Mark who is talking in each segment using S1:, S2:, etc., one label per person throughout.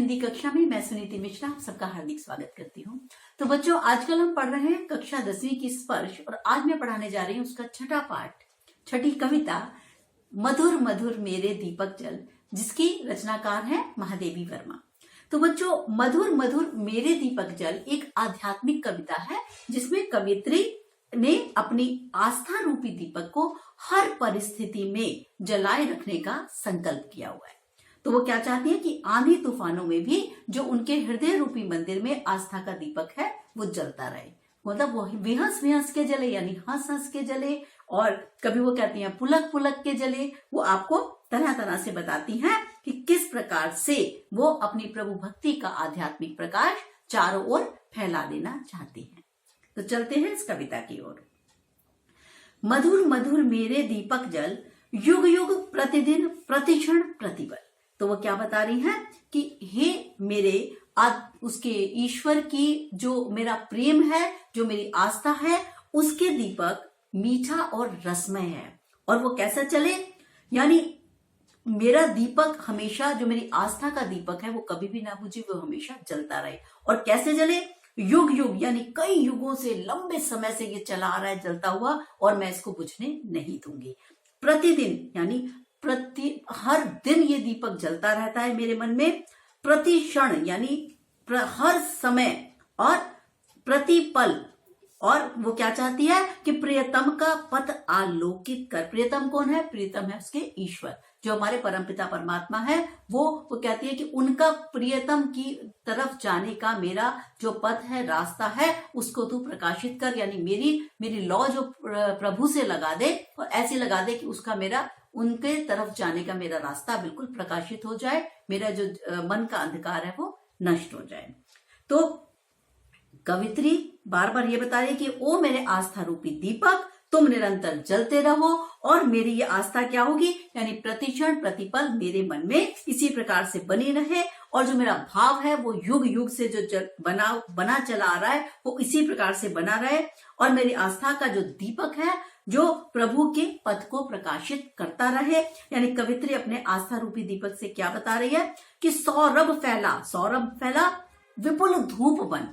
S1: हिंदी कक्षा में मैं सुनीति मिश्रा आप सबका हार्दिक स्वागत करती हूँ। तो बच्चों, आजकल हम पढ़ रहे हैं कक्षा 10वीं की स्पर्श और आज मैं पढ़ाने जा रही हूँ उसका छठा पाठ, छठी कविता मधुर मधुर मेरे दीपक जल, जिसकी रचनाकार है महादेवी वर्मा। तो बच्चों, मधुर मधुर मेरे दीपक जल एक आध्यात्मिक कविता है जिसमें कवियत्री ने अपनी आस्था रूपी दीपक को हर परिस्थिति में जलाए रखने का संकल्प किया हुआ है। तो वो क्या चाहती है कि आंधी तूफानों में भी जो उनके हृदय रूपी मंदिर में आस्था का दीपक है वो जलता रहे। मतलब वो विहस विहस के जले यानी हंस हंस के जले, और कभी वो कहती हैं पुलक पुलक के जले। वो आपको तरह तरह से बताती हैं कि किस प्रकार से वो अपनी प्रभु भक्ति का आध्यात्मिक प्रकाश चारों ओर फैला देना चाहती हैं। तो चलते हैं इस कविता की ओर। मधुर मधुर मेरे दीपक जल, युग युग प्रतिदिन प्रतिक्षण प्रतिपल। तो वो क्या बता रही हैं कि हे मेरे उसके ईश्वर की जो मेरा प्रेम है, जो मेरी आस्था है, उसके दीपक मीठा और रसमय है। और वो कैसा चले, यानी मेरा दीपक हमेशा, जो मेरी आस्था का दीपक है वो कभी भी ना बुझे, वो हमेशा जलता रहे। और कैसे जले, युग युग यानी कई युगों से, लंबे समय से ये चला आ रहा है जलता हुआ, और मैं इसको बुझने नहीं दूंगी। प्रतिदिन यानी हर दिन ये दीपक जलता रहता है मेरे मन में। प्रति क्षण यानी हर समय, और प्रतिपल। और वो क्या चाहती है कि प्रियतम का पथ आलोकित कर। प्रियतम कौन है? प्रियतम है उसके ईश्वर, जो हमारे परमपिता परमात्मा है। वो कहती है कि उनका प्रियतम की तरफ जाने का मेरा जो पथ है, रास्ता है, उसको तू प्रकाशित कर। यानी मेरी लौ जो प्रभु से लगा दे, और ऐसे लगा दे कि उसका मेरा उनके तरफ जाने का मेरा रास्ता बिल्कुल प्रकाशित हो जाए, मेरा जो मन का अंधकार है वो नष्ट हो जाए। तो कवित्री बार बार ये बता रही है कि ओ मेरे आस्था रूपी दीपक, तुम निरंतर जलते रहो, और मेरी ये आस्था क्या होगी, यानी प्रतिक्षण प्रतिपल मेरे मन में इसी प्रकार से बनी रहे, और जो मेरा भाव है वो युग युग से जो बना चला आ रहा है वो इसी प्रकार से बना रहे। और मेरी आस्था का जो दीपक है जो प्रभु के पथ को प्रकाशित करता रहे। यानी कवित्री अपने आस्था रूपी दीपक से क्या बता रही है कि सौरभ फैला विपुल धूप बन,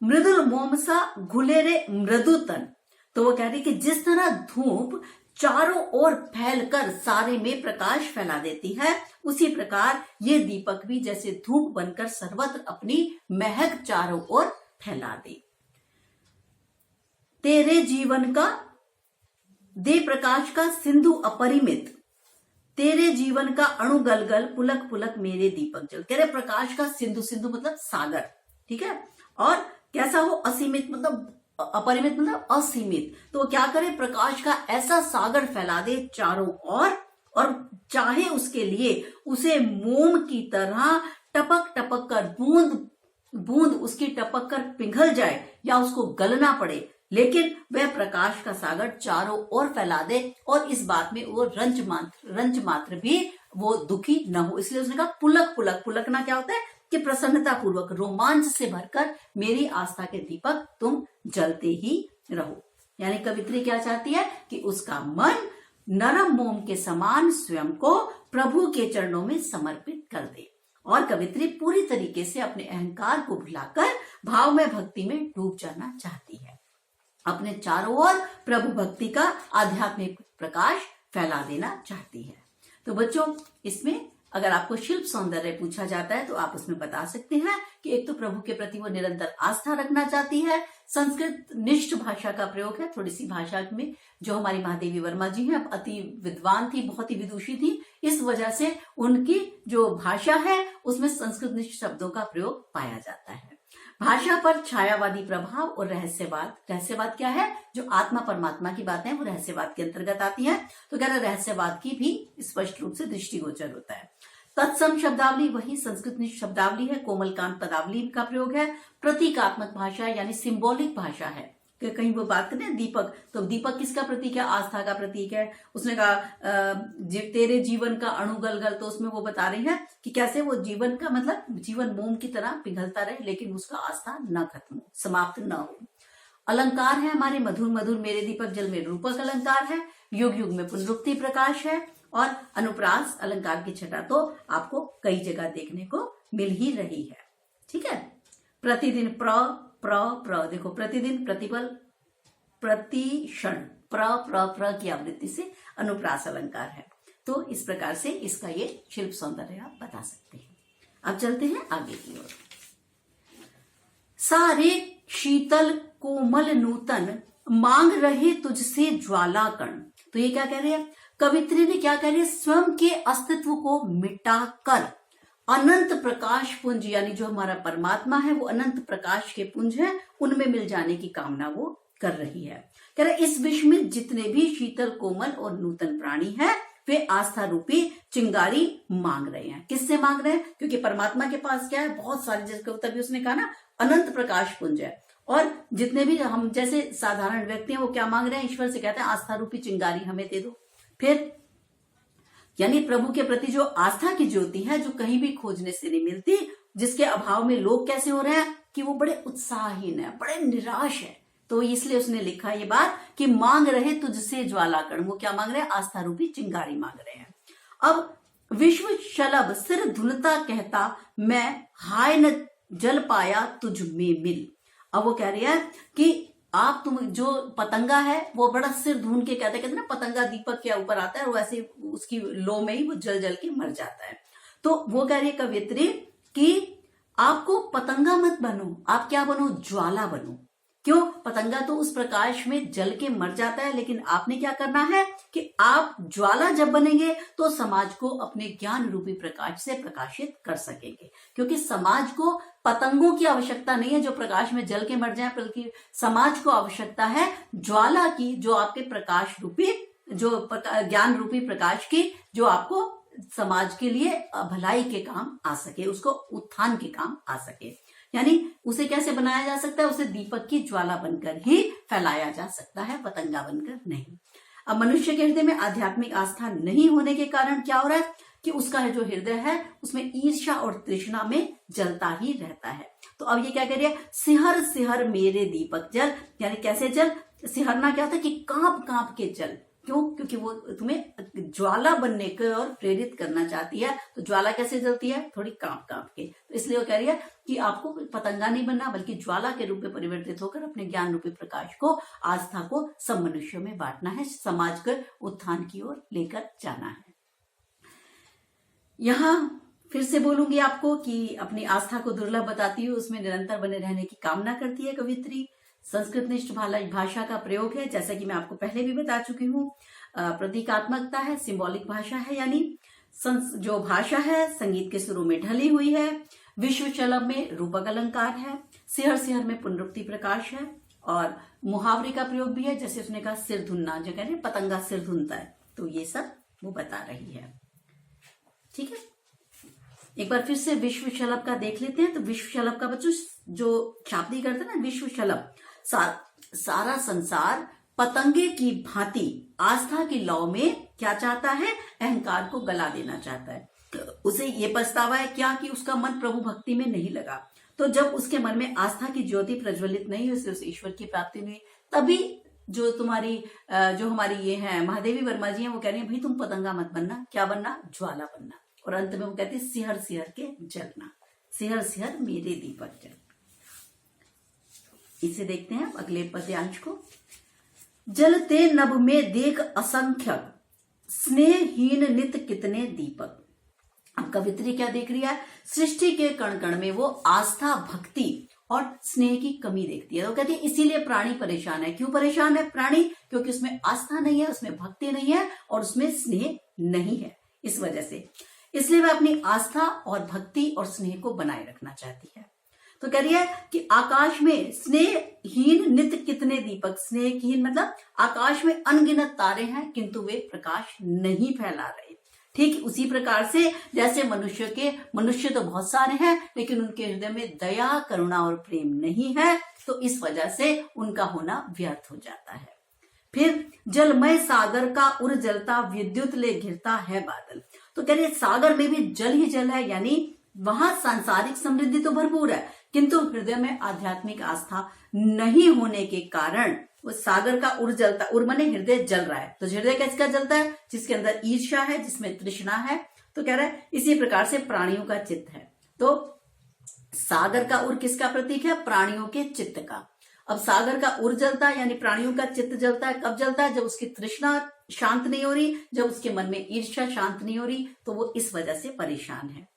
S1: मृदुल मोम सा घुले रे मृदु तन। तो वो कह रही कि जिस तरह धूप चारों ओर फैलकर सारे में प्रकाश फैला देती है, उसी प्रकार ये दीपक भी जैसे धूप बनकर सर्वत्र अपनी महक चारों ओर फैला दे। तेरे जीवन का दे प्रकाश का सिंधु अपरिमित, तेरे जीवन का अणु गलगल पुलक पुलक मेरे दीपक जल। तेरे प्रकाश का सिंधु, सिंधु मतलब सागर, ठीक है। और कैसा हो, असीमित मतलब अपरिमित मतलब असीमित। तो क्या करे, प्रकाश का ऐसा सागर फैला दे चारों ओर, और चाहे उसके लिए उसे मोम की तरह टपक टपक कर बूंद बूंद उसकी टपक कर पिघल जाए या उसको गलना पड़े, लेकिन वह प्रकाश का सागर चारों ओर फैला दे, और इस बात में वो रंज मात्र भी वो दुखी न हो। इसलिए उसने कहा पुलक पुलक। पुलकना क्या होता है कि प्रसन्नता पूर्वक, रोमांच से भरकर मेरी आस्था के दीपक तुम जलते ही रहो। यानी कवित्री क्या चाहती है कि उसका मन नरम मोम के समान स्वयं को प्रभु के चरणों में समर्पित कर दे। और कवित्री पूरी तरीके से अपने अहंकार को भुलाकर भावमय भक्ति में डूब जाना चाहती है, अपने चारों ओर प्रभु भक्ति का आध्यात्मिक प्रकाश फैला देना चाहती है। तो बच्चों, इसमें अगर आपको शिल्प सौंदर्य पूछा जाता है तो आप उसमें बता सकते हैं कि एक तो प्रभु के प्रति वो निरंतर आस्था रखना चाहती है। संस्कृत निष्ठ भाषा का प्रयोग है, थोड़ी सी भाषा में जो हमारी महादेवी वर्मा जी हैं अति विद्वान थी, बहुत ही विदुषी थी, इस वजह से उनकी जो भाषा है उसमें संस्कृत निष्ठ शब्दों का प्रयोग पाया जाता है। भाषा पर छायावादी प्रभाव और रहस्यवाद। रहस्यवाद क्या है? जो आत्मा परमात्मा की बातें वो रहस्यवाद के अंतर्गत आती हैं। तो कह रहा रहस्यवाद की भी स्पष्ट रूप से दृष्टिगोचर होता है। तत्सम शब्दावली वही संस्कृत निष्ठ शब्दावली है, कोमलकांत पदावली का प्रयोग है। प्रतीकात्मक भाषा यानी सिंबॉलिक भाषा है। कहीं वो बात करें दीपक, तो दीपक किसका प्रतीक है? आस्था का प्रतीक है। उसने कहा तेरे जीवन का अणु गलगल, तो उसमें वो बता रहे हैं कि कैसे वो जीवन का मतलब जीवन मोम की तरह पिघलता रहे, लेकिन उसका आस्था न खत्म हो, समाप्त न हो। अलंकार है हमारे मधुर मधुर मेरे दीपक जल में रूपक अलंकार है, युग युग में पुनरुक्ति प्रकाश है, और अनुप्रास अलंकार की छटा तो आपको कई जगह देखने को मिल ही रही है। ठीक है, प्रतिदिन प्र प्र प्र, देखो प्रतिदिन, प्रतिपल, प्रतिक्षण, प्र की आवृत्ति से अनुप्रास अलंकार है। तो इस प्रकार से इसका ये शिल्प सौंदर्य आप बता सकते हैं। अब चलते हैं आगे की ओर। सारे शीतल कोमल नूतन मांग रहे तुझसे ज्वाला कण। तो ये क्या कह रहे हैं, कवित्री ने क्या कह रही है, स्वयं के अस्तित्व को मिटाकर अनंत प्रकाश पुंज, यानी जो हमारा परमात्मा है वो अनंत प्रकाश के पुंज है, उनमें मिल जाने की कामना वो कर रही है। कह रहे इस विश्व में जितने भी शीतल कोमल और नूतन प्राणी हैं वे आस्था रूपी चिंगारी मांग रहे हैं। किससे मांग रहे हैं, क्योंकि परमात्मा के पास क्या है, बहुत सारी, जैसे कविता भी उसने कहा ना, अनंत प्रकाश पुंज है। और जितने भी हम जैसे साधारण व्यक्ति हैं वो क्या मांग रहे हैं, ईश्वर से कहते हैं आस्था रूपी चिंगारी हमें दे दो। फिर यानी प्रभु के प्रति जो आस्था की ज्योति है, जो कहीं भी खोजने से नहीं मिलती, जिसके अभाव में लोग कैसे हो रहे हैं कि वो बड़े उत्साहहीन है, बड़े निराश है। तो इसलिए उसने लिखा ये बात कि मांग रहे तुझसे ज्वाला कण। वो क्या मांग रहे हैं, आस्था रूपी चिंगारी मांग रहे हैं। अब विश्व शलभ सिर धुनता कहता, मैं हाय न जल पाया तुझ में मिल। अब वो कह रही है कि आप, तुम जो पतंगा है वो बड़ा सिर धून के कहते हैं ना, पतंगा दीपक के ऊपर आता है और वैसे उसकी लो में ही वो जल जल के मर जाता है। तो वो कह रही है कवियत्री कि आपको पतंगा मत बनो, आप क्या बनो, ज्वाला बनो। क्यों, पतंगा तो उस प्रकाश में जल के मर जाता है, लेकिन आपने क्या करना है कि आप ज्वाला जब बनेंगे तो समाज को अपने ज्ञान रूपी प्रकाश से प्रकाशित कर सकेंगे। क्योंकि समाज को पतंगों की आवश्यकता नहीं है जो प्रकाश में जल के मर जाए, बल्कि समाज को आवश्यकता है ज्वाला की, जो आपके प्रकाश रूपी, जो ज्ञान रूपी प्रकाश की, जो आपको समाज के लिए भलाई के काम आ सके, उसको उत्थान के काम आ सके। यानी उसे कैसे बनाया जा सकता है, उसे दीपक की ज्वाला बनकर ही फैलाया जा सकता है, पतंगा बनकर नहीं। अब मनुष्य के हृदय में आध्यात्मिक आस्था नहीं होने के कारण क्या हो रहा है कि उसका जो हृदय है उसमें ईर्ष्या और तृष्णा में जलता ही रहता है। तो अब ये क्या कह रही है, सिहर सिहर मेरे दीपक जल, यानी कैसे जल, सिहरना क्या होता है कि कांप कांप के जल। क्यों, क्योंकि वो तुम्हें ज्वाला बनने को और प्रेरित करना चाहती है। तो ज्वाला कैसे जलती है, थोड़ी कांप कांप के। तो इसलिए वो कह रही है कि आपको पतंगा नहीं बनना, बल्कि ज्वाला के रूप में परिवर्तित होकर अपने ज्ञान रूपी प्रकाश को, आस्था को सब मनुष्यों में बांटना है, समाज को उत्थान की ओर लेकर जाना है। यहाँ फिर से बोलूंगी आपको कि अपनी आस्था को दुर्लभ बताती हुई उसमें निरंतर बने रहने की कामना करती है कवित्री। संस्कृतनिष्ठ भाषा का प्रयोग है, जैसा कि मैं आपको पहले भी बता चुकी हूँ। प्रतीकात्मकता है, सिंबॉलिक भाषा है, यानी जो भाषा है संगीत के सुरों में ढली हुई है। विश्व शलभ में रूपक अलंकार है, सिहर सिहर में पुनरुक्ति प्रकाश है, और मुहावरे का प्रयोग भी है, जैसे उसने कहा सिर धुनना, जो कह रहे पतंगा सिर धुनता है, तो ये सब वो बता रही है। ठीक है, एक बार फिर से विश्व शलभ का देख लेते हैं। तो विश्व शलभ का बच्चों जो शाब्दिक अर्थ है ना, विश्व शलभ, सारा संसार पतंगे की भांति आस्था की लौ में क्या चाहता है, अहंकार को गला देना चाहता है। तो उसे ये पछतावा है क्या कि उसका मन प्रभु भक्ति में नहीं लगा। तो जब उसके मन में आस्था की ज्योति प्रज्वलित नहीं हुई, उसे ईश्वर की प्राप्ति नहीं, तभी जो हमारी ये है महादेवी वर्मा जी हैं, वो कह रही है भाई तुम पतंगा मत बनना, क्या बनना, ज्वाला बनना। और अंत में वो कहती है सिहर सिहर के जलना, सिहर सिहर मेरे दीपक जल। इसे देखते हैं अगले पद्यांश को। जलते नभ में देख असंख्य, स्नेहहीन नित कितने दीपक। अब कवित्री क्या देख रही है, सृष्टि के कण कण में वो आस्था, भक्ति और स्नेह की कमी देखती है। तो कहती है इसीलिए प्राणी परेशान है। क्यों परेशान है प्राणी, क्योंकि उसमें आस्था नहीं है, उसमें भक्ति नहीं है और उसमें स्नेह नहीं है। इस वजह से इसलिए वह अपनी आस्था और भक्ति और स्नेह को बनाए रखना चाहती है। तो कह रही है कि आकाश में स्नेहहीन नित कितने दीपक, स्नेहहीन मतलब आकाश में अनगिनत तारे हैं किंतु वे प्रकाश नहीं फैला रहे। ठीक उसी प्रकार से जैसे मनुष्य तो बहुत सारे हैं लेकिन उनके हृदय में दया, करुणा और प्रेम नहीं है, तो इस वजह से उनका होना व्यर्थ हो जाता है। फिर जलमय सागर का उर जलता, विद्युत ले घिरता है बादल। तो कह रही है सागर में भी जल ही जल है, यानी वहां सांसारिक समृद्धि तो भरपूर है किंतु हृदय में आध्यात्मिक आस्था नहीं होने के कारण वो सागर का उर जलता, उर माने हृदय जल रहा है। तो हृदय किसका जलता है, जिसके अंदर ईर्ष्या है, जिसमें तृष्णा है। तो कह रहा है इसी प्रकार से प्राणियों का चित्त है। तो सागर का उर किसका प्रतीक है? प्राणियों के चित्त का। अब सागर का उर जलता है यानी प्राणियों का चित्त जलता है, कब जलता है? जब उसकी तृष्णा शांत नहीं हो रही, जब उसके मन में ईर्ष्या शांत नहीं हो रही, तो वो इस वजह से परेशान है।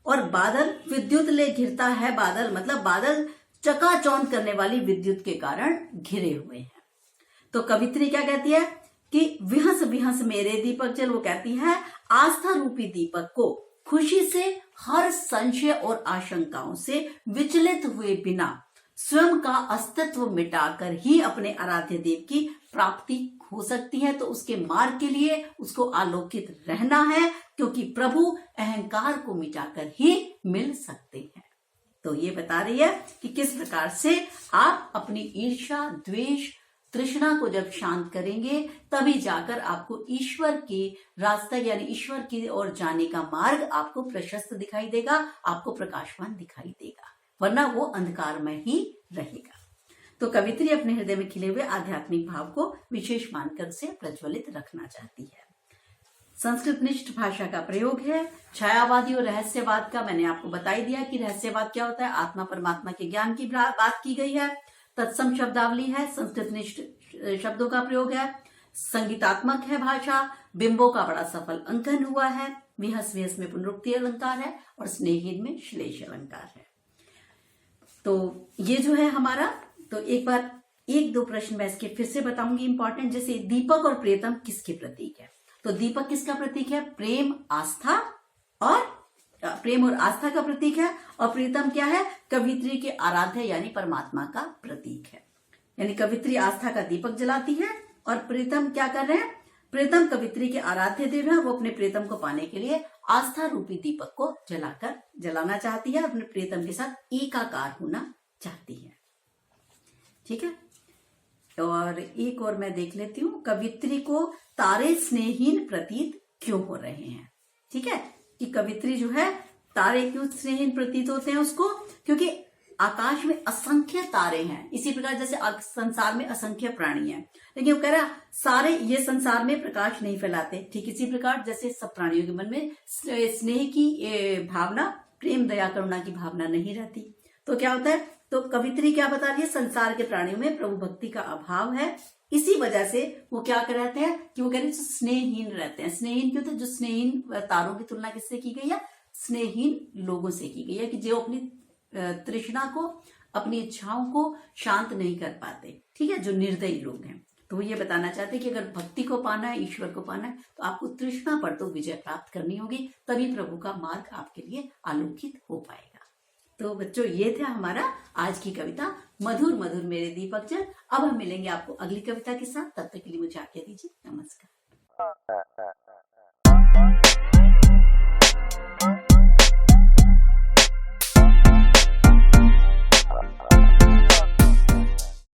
S1: और बादल विद्युत ले घिरता है, बादल मतलब बादल चकाचौंध करने वाली विद्युत के कारण घिरे हुए हैं। तो कवित्री क्या कहती है कि विहस विहस मेरे दीपक जल, वो कहती है आस्था रूपी दीपक को खुशी से हर संशय और आशंकाओं से विचलित हुए बिना स्वयं का अस्तित्व मिटाकर ही अपने आराध्य देव की प्राप्ति हो सकती है। तो उसके मार्ग के लिए उसको आलोकित रहना है, क्योंकि प्रभु अहंकार को मिटाकर ही मिल सकते हैं। तो ये बता रही है कि किस प्रकार से आप अपनी ईर्ष्या, द्वेष, तृष्णा को जब शांत करेंगे तभी जाकर आपको ईश्वर के रास्ता यानी ईश्वर की ओर जाने का मार्ग आपको प्रशस्त दिखाई देगा, आपको प्रकाशवान दिखाई देगा, वरना वो अंधकार में ही रहेगा। तो कवित्री अपने हृदय में खिले हुए आध्यात्मिक भाव को विशेष मानकर उसे प्रज्वलित रखना चाहती है। संस्कृत निष्ठ भाषा का प्रयोग है। छायावादी और रहस्यवाद का मैंने आपको बता ही दिया कि रहस्यवाद क्या होता है, आत्मा परमात्मा के ज्ञान की बात की गई है। तत्सम शब्दावली है, संस्कृत निष्ठ शब्दों का प्रयोग है। संगीतात्मक है भाषा, बिंबों का बड़ा सफल अंकन हुआ है। विहस विहस में पुनरुक्ति अलंकार है और स्नेहीन में श्लेष अलंकार है। तो ये जो है हमारा, तो एक बार एक दो प्रश्न मैं इसके फिर से बताऊंगी इंपॉर्टेंट। जैसे दीपक और प्रियतम किसके प्रतीक है? तो दीपक किसका प्रतीक है? प्रेम, आस्था और प्रेम और आस्था का प्रतीक है। और प्रीतम क्या है? कवित्री के आराध्य यानी परमात्मा का प्रतीक है। यानी कवित्री आस्था का दीपक जलाती है और प्रीतम क्या कर रहे हैं? प्रीतम कवित्री के आराध्य देव है, वो अपने प्रीतम को पाने के लिए आस्था रूपी दीपक को जलाना चाहती है, अपने प्रीतम के साथ एकाकार होना चाहती है। ठीक है। और एक और मैं देख लेती हूं, कवित्री को तारे स्नेहीन प्रतीत क्यों हो रहे हैं? ठीक है, कि कवित्री जो है तारे क्यों स्नेहीन प्रतीत होते हैं उसको? क्योंकि आकाश में असंख्य तारे हैं, इसी प्रकार जैसे संसार में असंख्य प्राणी हैं, लेकिन वो कह रहा सारे ये संसार में प्रकाश नहीं फैलाते। ठीक इसी प्रकार जैसे सब प्राणियों के मन में स्नेह की भावना, प्रेम, दया, करुणा की भावना नहीं रहती, तो क्या होता है? तो कवित्री क्या बता रही है? संसार के प्राणियों में प्रभु भक्ति का अभाव है, इसी वजह से वो क्या रहते हैं कि वो कह रहे हैं स्नेहहीन रहते हैं। स्नेहहीन क्यों? तो जो स्नेहहीन तारों की तुलना किससे की गई है? स्नेहहीन लोगों से की गई है, कि जो अपनी तृष्णा को, अपनी इच्छाओं को शांत नहीं कर पाते। ठीक है, जो निर्दयी लोग हैं। तो वो ये बताना चाहते हैं कि अगर भक्ति को पाना है, ईश्वर को पाना है, तो आपको तृष्णा पर तो विजय प्राप्त करनी होगी, तभी प्रभु का मार्ग आपके लिए आलोकित हो पाएगा। तो बच्चों, ये था हमारा आज की कविता मधुर मधुर मेरे दीपक जल। अब हम मिलेंगे आपको अगली कविता के साथ, तब तक के लिए मुझे आज्ञा दीजिए। नमस्कार।